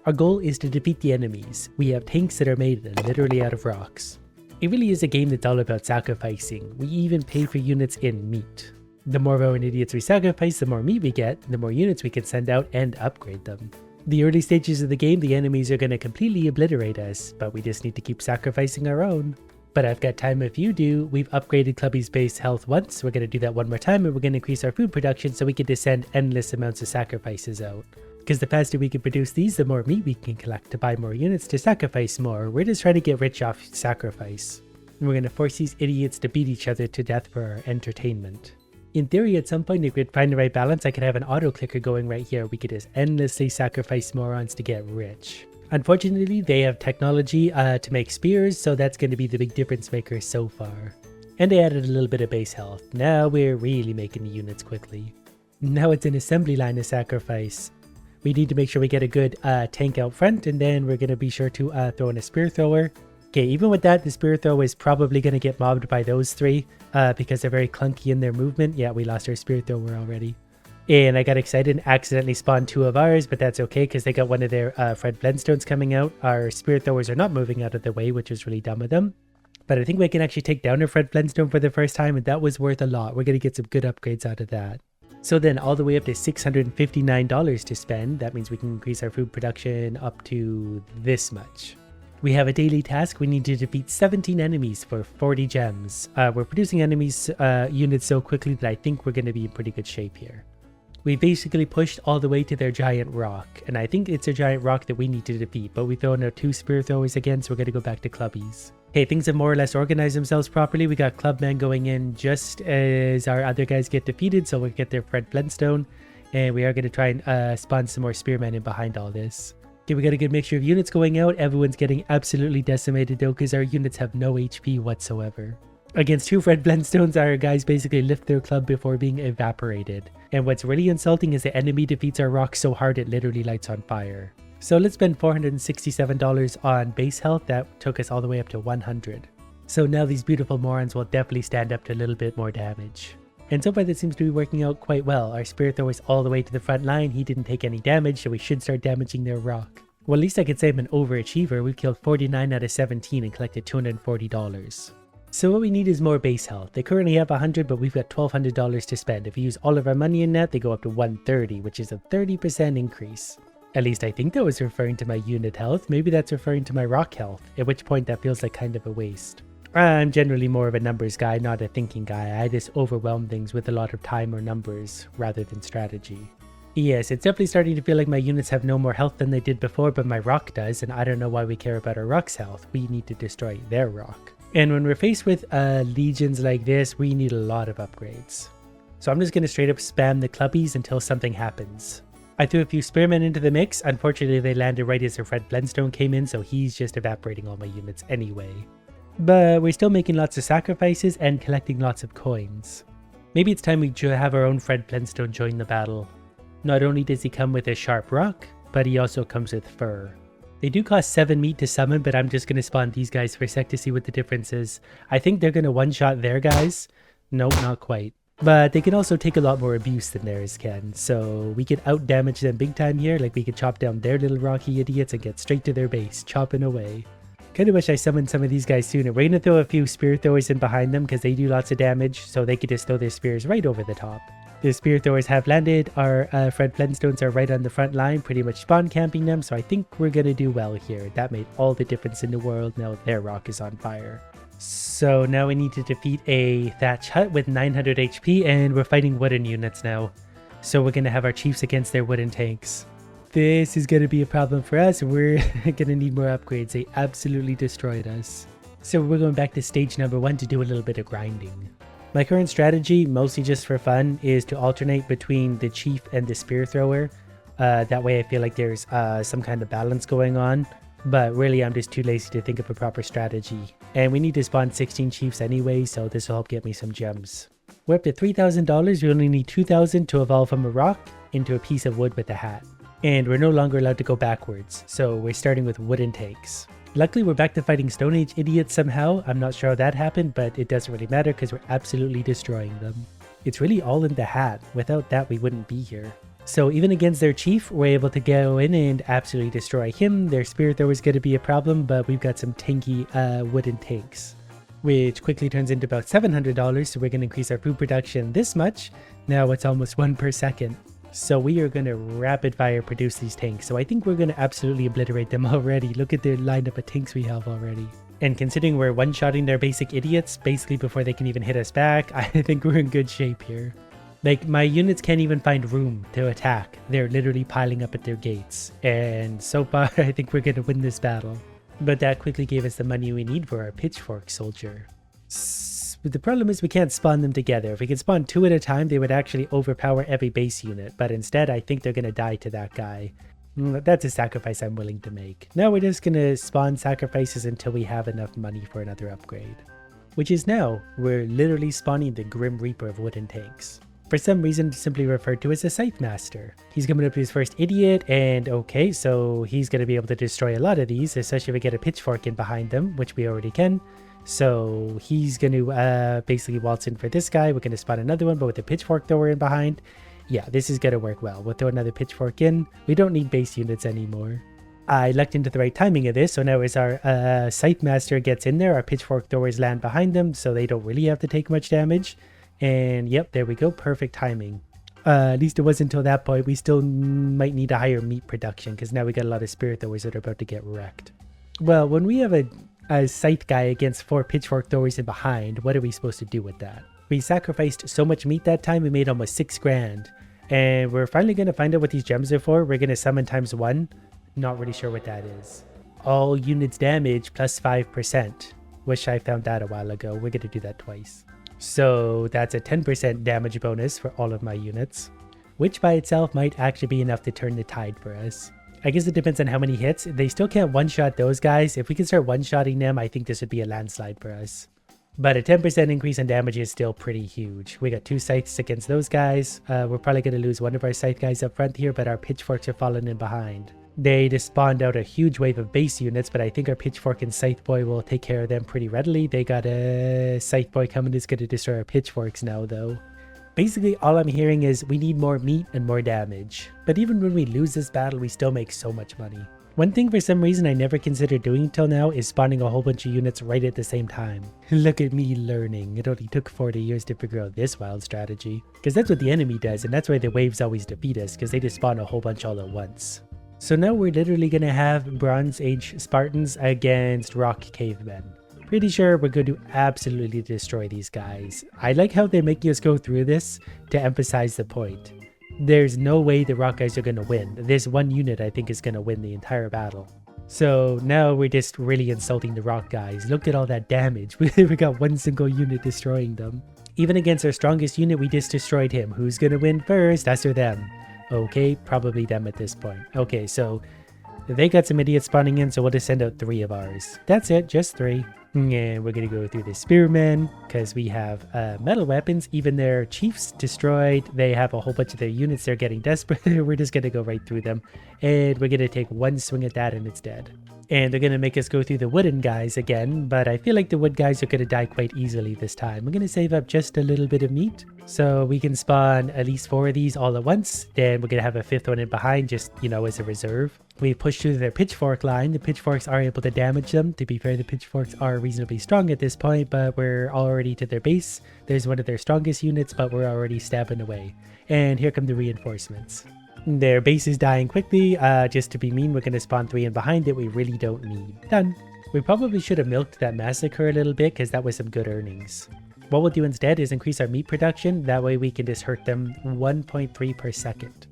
Our goal is to defeat the enemies. We have tanks that are made literally out of rocks. It really is a game that's all about sacrificing. We even pay for units in meat. The more of our idiots we sacrifice, the more meat we get, the more units we can send out and upgrade them. The early stages of the game, the enemies are going to completely obliterate us, but we just need to keep sacrificing our own. But I've got time if you do. We've upgraded Clubby's base health once, we're going to do that one more time, and we're going to increase our food production so we can just send endless amounts of sacrifices out. Because the faster we can produce these, the more meat we can collect to buy more units to sacrifice more. We're just trying to get rich off sacrifice. And we're going to force these idiots to beat each other to death for our entertainment. In theory, at some point, if we could find the right balance, I could have an auto clicker going right here. We could just endlessly sacrifice morons to get rich. Unfortunately, they have technology to make spears, so that's going to be the big difference maker so far. And they added a little bit of base health. Now we're really making the units quickly. Now it's an assembly line of sacrifice. We need to make sure we get a good tank out front, and then we're going to be sure to throw in a spear thrower. Okay, even with that, the spear thrower is probably going to get mobbed by those three because they're very clunky in their movement. Yeah, we lost our spear thrower already. And I got excited and accidentally spawned two of ours, but that's okay because they got one of their Fred Blendstones coming out. Our spear throwers are not moving out of the way, which was really dumb of them. But I think we can actually take down a Fred Blendstone for the first time, and that was worth a lot. We're going to get some good upgrades out of that. So then all the way up to $659 to spend. That means we can increase our food production up to this much. We have a daily task. We need to defeat 17 enemies for 40 gems. We're producing enemies units so quickly that I think we're going to be in pretty good shape here. We basically pushed all the way to their giant rock, and I think it's a giant rock that we need to defeat, but we throw in our two spear throwers again, so we're going to go back to clubbies. Okay, things have more or less organized themselves properly. We got Clubman going in just as our other guys get defeated, so we'll get their Fred Blendstone, and we are going to try and spawn some more spearmen in behind all this. Okay, we got a good mixture of units going out. Everyone's getting absolutely decimated though, because our units have no HP whatsoever. Against two Fred Blendstones, our guys basically lift their club before being evaporated. And what's really insulting is the enemy defeats our rock so hard it literally lights on fire. So let's spend $467 on base health. That took us all the way up to 100. So now these beautiful morons will definitely stand up to a little bit more damage. And so far that seems to be working out quite well. Our spear thrower is all the way to the front line. He didn't take any damage, so we should start damaging their rock. Well, at least I could say I'm an overachiever. We've killed 49 out of 17 and collected $240. So what we need is more base health. They currently have 100, but we've got $1,200 to spend. If we use all of our money in that, they go up to 130, which is a 30% increase. At least I think that was referring to my unit health. Maybe that's referring to my rock health, at which point that feels like kind of a waste. I'm generally more of a numbers guy, not a thinking guy. I just overwhelm things with a lot of time or numbers rather than strategy. Yes, it's definitely starting to feel like my units have no more health than they did before, but my rock does, and I don't know why we care about our rock's health. We need to destroy their rock. And when we're faced with legions like this, we need a lot of upgrades. So I'm just going to straight up spam the clubbies until something happens. I threw a few spearmen into the mix. Unfortunately, they landed right as their Fred Blendstone came in, so he's just evaporating all my units anyway. But we're still making lots of sacrifices and collecting lots of coins. Maybe it's time we have our own Fred Blendstone join the battle. Not only does he come with a sharp rock, but he also comes with fur. They do cost 7 meat to summon, but I'm just going to spawn these guys for a sec to see what the difference is. I think they're going to one-shot their guys. Nope, not quite. But they can also take a lot more abuse than theirs can, so we can out-damage them big time here. Like, we can chop down their little rocky idiots and get straight to their base, chopping away. Kinda wish I summoned some of these guys sooner. We're going to throw a few spear throwers in behind them because they do lots of damage, so they can just throw their spears right over the top. The spear throwers have landed. Our Fred Blendstones are right on the front line, pretty much spawn camping them, so I think we're going to do well here. That made all the difference in the world. Now their rock is on fire. So now we need to defeat a thatch hut with 900 HP, and we're fighting wooden units now. So we're going to have our chiefs against their wooden tanks. This is going to be a problem for us. We're going to need more upgrades. They absolutely destroyed us. So we're going back to stage number 1 to do a little bit of grinding. My current strategy, mostly just for fun, is to alternate between the chief and the spear thrower. That way I feel like there's some kind of balance going on. But really I'm just too lazy to think of a proper strategy. And we need to spawn 16 chiefs anyway, so this will help get me some gems. We're up to $3,000. We only need 2,000 to evolve from a rock into a piece of wood with a hat. And we're no longer allowed to go backwards, so we're starting with wooden tanks. Luckily, we're back to fighting Stone Age idiots somehow. I'm not sure how that happened, but it doesn't really matter because we're absolutely destroying them. It's really all in the hat. Without that, we wouldn't be here. So even against their chief, we're able to go in and absolutely destroy him. Their spear thrower is going to be a problem, but we've got some tanky wooden tanks, which quickly turns into about $700. So we're going to increase our food production this much. Now it's almost 1 per second. So we are going to rapid fire produce these tanks. So I think we're going to absolutely obliterate them already. Look at the lineup of tanks we have already. And considering we're one-shotting their basic idiots basically before they can even hit us back, I think we're in good shape here. Like, my units can't even find room to attack. They're literally piling up at their gates. And so far, I think we're going to win this battle. But that quickly gave us the money we need for our pitchfork soldier. But the problem is we can't spawn them together. If we could spawn 2 at a time, they would actually overpower every base unit. But instead, I think they're going to die to that guy. That's a sacrifice I'm willing to make. Now we're just going to spawn sacrifices until we have enough money for another upgrade. Which is now, we're literally spawning the Grim Reaper of wooden tanks. For some reason, simply referred to as a Scythe Master. He's coming up to his first idiot, and okay, so he's going to be able to destroy a lot of these, especially if we get a pitchfork in behind them, which we already can. So he's going to basically waltz in for this guy. We're going to spawn another one, but with a pitchfork thrower in behind. Yeah, this is going to work well. We'll throw another pitchfork in. We don't need base units anymore. I lucked into the right timing of this, so now as our Scythe Master gets in there, our pitchfork throwers land behind them, so they don't really have to take much damage. And yep, there we go. Perfect timing. At least it wasn't until that point. We still might need a higher meat production because now we got a lot of spirit throwers that are about to get wrecked. Well, when we have a scythe guy against 4 pitchfork throwers in behind, what are we supposed to do with that? We sacrificed so much meat that time, we made almost 6 grand. And we're finally going to find out what these gems are for. We're going to summon ×1. Not really sure what that is. All units damage plus 5%. Wish I found that a while ago. We're going to do that twice. So that's a 10% damage bonus for all of my units, which by itself might actually be enough to turn the tide for us. I guess it depends on how many hits. They still can't one-shot those guys. If we can start one-shotting them, I think this would be a landslide for us. But a 10% increase in damage is still pretty huge. We got 2 scythes against those guys. We're probably going to lose one of our scythe guys up front here, but our pitchforks are falling in behind. They just spawned out a huge wave of base units, but I think our pitchfork and scythe boy will take care of them pretty readily. They got a scythe boy coming that's going to destroy our pitchforks now, though. Basically, all I'm hearing is we need more meat and more damage. But even when we lose this battle, we still make so much money. One thing for some reason I never considered doing until now is spawning a whole bunch of units right at the same time. Look at me learning. It only took 40 years to figure out this wild strategy. Because that's what the enemy does, and that's why the waves always defeat us, because they just spawn a whole bunch all at once. So now we're literally going to have Bronze Age Spartans against Rock Cavemen. Pretty sure we're going to absolutely destroy these guys. I like how they're making us go through this to emphasize the point. There's no way the rock guys are going to win. This one unit I think is going to win the entire battle. So now we're just really insulting the rock guys. Look at all that damage. We got one single unit destroying them. Even against our strongest unit, we just destroyed him. Who's going to win first? Us or them? Okay, probably them at this point. Okay, so they got some idiots spawning in, so we'll just send out 3 of ours. That's it, just 3. And we're going to go through the spearmen because we have metal weapons. Even their chiefs destroyed. They have a whole bunch of their units. They're getting desperate. We're just going to go right through them. And we're going to take one swing at that and it's dead. And they're going to make us go through the wooden guys again. But I feel like the wood guys are going to die quite easily this time. We're going to save up just a little bit of meat. So we can spawn at least 4 of these all at once. Then we're going to have a 5th one in behind just, you know, as a reserve. We push through their pitchfork line. The pitchforks are able to damage them. To be fair, the pitchforks are reasonably strong at this point, but we're already to their base. There's one of their strongest units, but we're already stabbing away. And here come the reinforcements. Their base is dying quickly. Just to be mean, we're going to spawn 3 in behind that we really don't need. Done. We probably should have milked that massacre a little bit because that was some good earnings. What we'll do instead is increase our meat production. That way we can just hurt them 1.3 per second.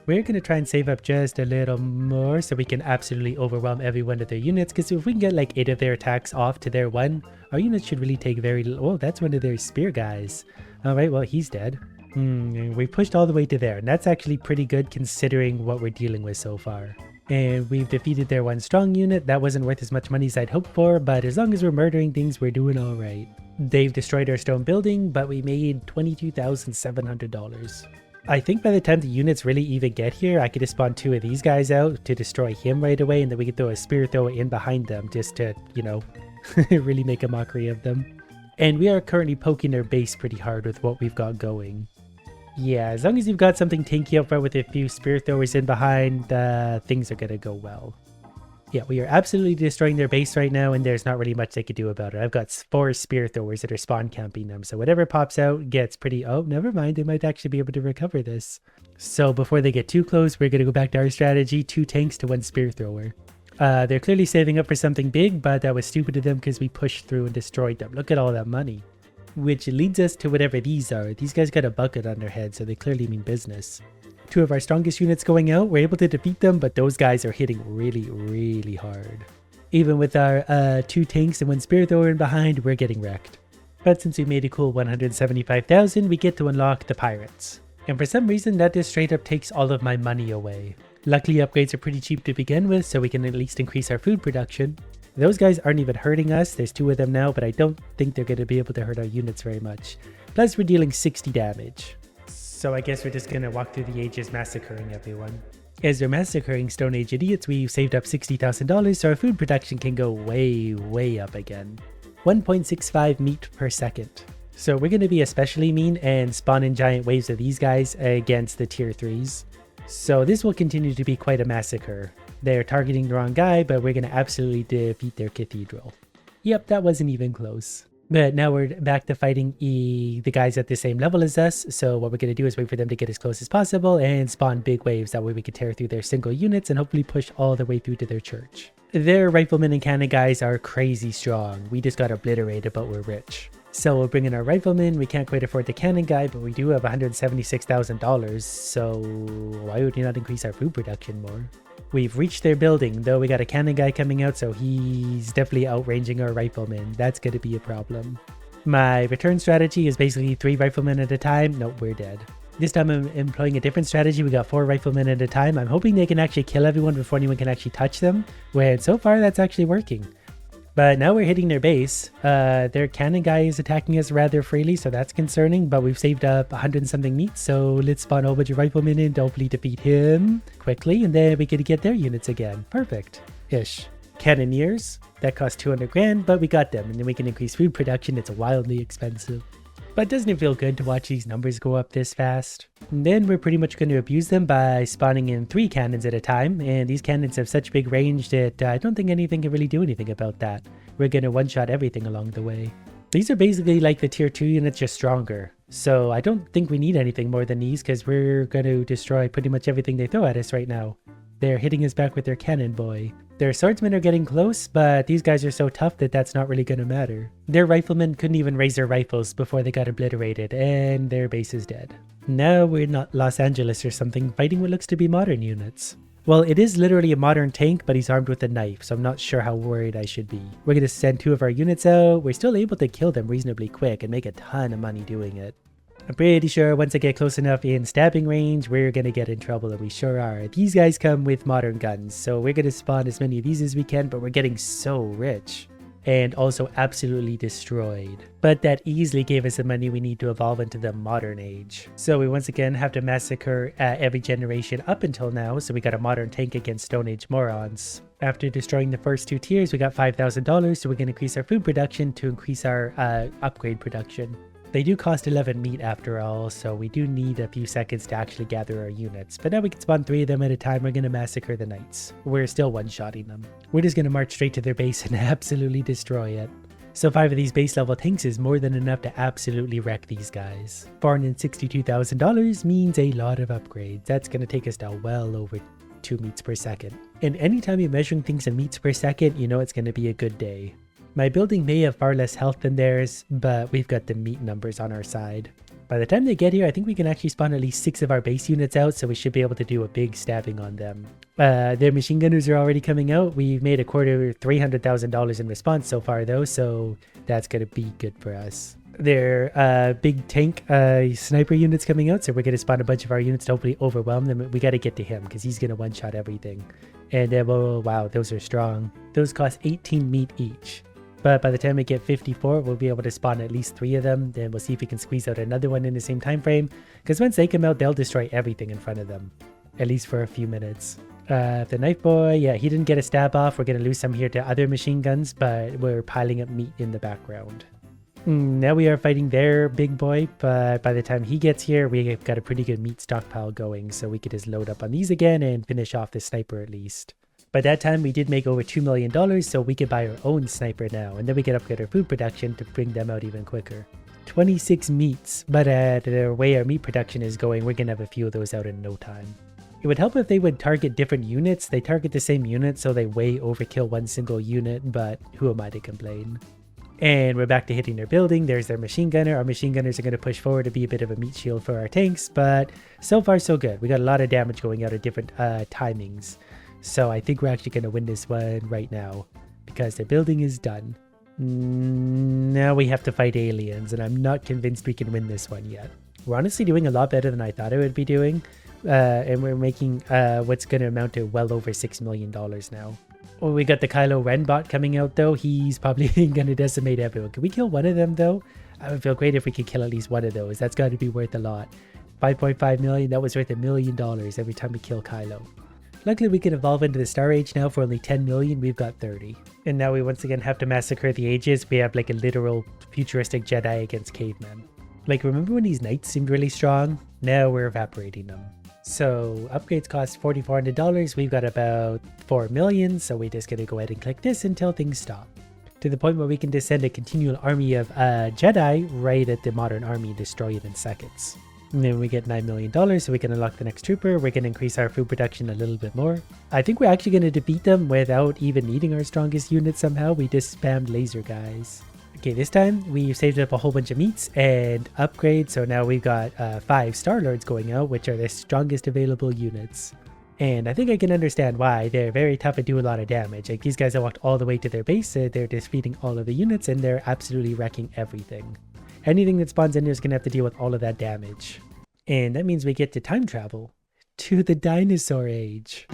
We're going to try and save up just a little more so we can absolutely overwhelm every one of their units. Because if we can get like 8 of their attacks off to their 1, our units should really take very little. Oh, that's one of their spear guys. Alright, well, he's dead. We pushed all the way to there. And that's actually pretty good considering what we're dealing with so far. And we've defeated their 1 strong unit. That wasn't worth as much money as I'd hoped for. But as long as we're murdering things, we're doing alright. They've destroyed our stone building, but we made $22,700. I think by the time the units really even get here, I could just spawn 2 of these guys out to destroy him right away, and then we could throw a spear thrower in behind them just to, you know, really make a mockery of them. And we are currently poking their base pretty hard with what we've got going. Yeah, as long as you've got something tanky up front with a few spear throwers in behind, things are gonna go well. Yeah, we are absolutely destroying their base right now, and there's not really much they could do about it. I've got 4 spear throwers that are spawn camping them, so whatever pops out gets pretty... Oh, never mind, they might actually be able to recover this. So before they get too close, we're gonna go back to our strategy, 2 tanks to 1 spear thrower. They're clearly saving up for something big, but that was stupid of them because we pushed through and destroyed them. Look at all that money. Which leads us to whatever these are. These guys got a bucket on their head, so they clearly mean business. 2 of our strongest units going out, we're able to defeat them, but those guys are hitting really, really hard. Even with our 2 tanks and 1 spear thrower in behind, we're getting wrecked. But since we made a cool 175,000, we get to unlock the pirates. And for some reason, that just straight up takes all of my money away. Luckily, upgrades are pretty cheap to begin with, so we can at least increase our food production. Those guys aren't even hurting us. There's 2 of them now, but I don't think they're going to be able to hurt our units very much. Plus, we're dealing 60 damage. So I guess we're just going to walk through the ages massacring everyone. As we're massacring Stone Age idiots, we've saved up $60,000, so our food production can go way, way up again. 1.65 meat per second. So we're going to be especially mean and spawn in giant waves of these guys against the tier 3s. So this will continue to be quite a massacre. They're targeting the wrong guy, but we're going to absolutely defeat their cathedral. Yep, that wasn't even close. But now we're back to fighting the guys at the same level as us. So what we're going to do is wait for them to get as close as possible and spawn big waves. That way we can tear through their single units and hopefully push all the way through to their church. Their riflemen and cannon guys are crazy strong. We just got obliterated, but we're rich. So we'll bring in our riflemen. We can't quite afford the cannon guy, but we do have $176,000. So why would we not increase our food production more? We've reached their building, though we got a cannon guy coming out, so he's definitely outranging our riflemen. That's going to be a problem. My return strategy is basically 3 riflemen at a time. Nope, we're dead. This time I'm employing a different strategy. We got 4 riflemen at a time. I'm hoping they can actually kill everyone before anyone can actually touch them. When so far that's actually working. But now we're hitting their base. Their cannon guy is attacking us rather freely, so that's concerning. But we've saved up 100 and something meat, so let's spawn a whole bunch of riflemen in to hopefully defeat him quickly, and then we can get their units again. Perfect. Ish. Cannoneers. That cost 200 grand, but we got them, and then we can increase food production. It's wildly expensive. But doesn't it feel good to watch these numbers go up this fast? And then we're pretty much going to abuse them by spawning in 3 cannons at a time, and these cannons have such big range that I don't think anything can really do anything about that. We're going to one-shot everything along the way. These are basically like the tier 2 units, just stronger. So I don't think we need anything more than these because we're going to destroy pretty much everything they throw at us right now. They're hitting us back with their cannon boy. Their swordsmen are getting close, but these guys are so tough that that's not really going to matter. Their riflemen couldn't even raise their rifles before they got obliterated, and their base is dead. Now we're not Los Angeles or something fighting what looks to be modern units. Well, it is literally a modern tank, but he's armed with a knife, so I'm not sure how worried I should be. We're going to send 2 of our units out. We're still able to kill them reasonably quick and make a ton of money doing it. I'm pretty sure once I get close enough in stabbing range, we're going to get in trouble, and we sure are. These guys come with modern guns, so we're going to spawn as many of these as we can, but we're getting so rich. And also absolutely destroyed. But that easily gave us the money we need to evolve into the modern age. So we once again have to massacre every generation up until now, so we got a modern tank against Stone Age morons. After destroying the first 2 tiers, we got $5,000, so we're going to increase our food production to increase our upgrade production. They do cost 11 meat after all, so we do need a few seconds to actually gather our units. But now we can spawn 3 of them at a time. We're going to massacre the knights. We're still one-shotting them. We're just going to march straight to their base and absolutely destroy it. So 5 of these base level tanks is more than enough to absolutely wreck these guys. $462,000 means a lot of upgrades. That's going to take us to well over 2 meats per second. And anytime you're measuring things in meats per second, you know it's going to be a good day. My building may have far less health than theirs, but we've got the meat numbers on our side. By the time they get here, I think we can actually spawn at least 6 of our base units out, so we should be able to do a big stabbing on them. Their machine gunners are already coming out. We've made $300,000 in response so far though, so that's going to be good for us. Their big tank sniper units coming out, so we're going to spawn a bunch of our units to hopefully overwhelm them. We got to get to him because he's going to one-shot everything. And oh, wow, those are strong. Those cost 18 meat each. But by the time we get 54, we'll be able to spawn at least 3 of them. Then we'll see if we can squeeze out another one in the same time frame. Because once they come out, they'll destroy everything in front of them. At least for a few minutes. The knife boy, yeah, he didn't get a stab off. We're going to lose some here to other machine guns, but we're piling up meat in the background. Now we are fighting their big boy, but by the time he gets here, we've got a pretty good meat stockpile going, so we could just load up on these again and finish off the sniper at least. By that time, we did make over $2 million, so we could buy our own sniper now, and then we can upgrade our food production to bring them out even quicker. 26 meats, but at the way our meat production is going, we're gonna have a few of those out in no time. It would help if they would target different units. They target the same unit, so they way overkill one single unit, but who am I to complain? And we're back to hitting their building. There's their machine gunner. Our machine gunners are going to push forward to be a bit of a meat shield for our tanks, but so far so good. We got a lot of damage going out at different timings. So I think we're actually going to win this one right now because their building is done. Now we have to fight aliens, and I'm not convinced we can win this one yet. We're honestly doing a lot better than I thought I would be doing. And we're making what's going to amount to well over $6 million now. Oh, we got the Kylo Ren bot coming out though. He's probably going to decimate everyone. Can we kill one of them though? I would feel great if we could kill at least one of those. That's got to be worth a lot. 5.5 million, that was worth $1 million every time we kill Kylo. Luckily we can evolve into the Star Age now for only 10 million. We've got 30. And now we once again have to massacre the ages. We have like a literal futuristic Jedi against cavemen. Like, remember when these knights seemed really strong? Now we're evaporating them. So upgrades cost $4,400. We've got about 4 million, so we're just gonna go ahead and click this until things stop. To the point where we can just send a continual army of Jedi right at the modern army and destroy it in seconds. And then we get $9 million, so we can unlock the next trooper. We're gonna increase our food production a little bit more. I think we're actually gonna defeat them without even needing our strongest unit somehow. We just spammed laser guys. Okay, this time we saved up a whole bunch of meats and upgrades, so now we've got 5 Star-Lords going out, which are the strongest available units. And I think I can understand why. They're very tough and do a lot of damage. Like, these guys have walked all the way to their base, they're defeating all of the units, and they're absolutely wrecking everything. Anything that spawns in here is going to have to deal with all of that damage. And that means we get to time travel to the dinosaur age.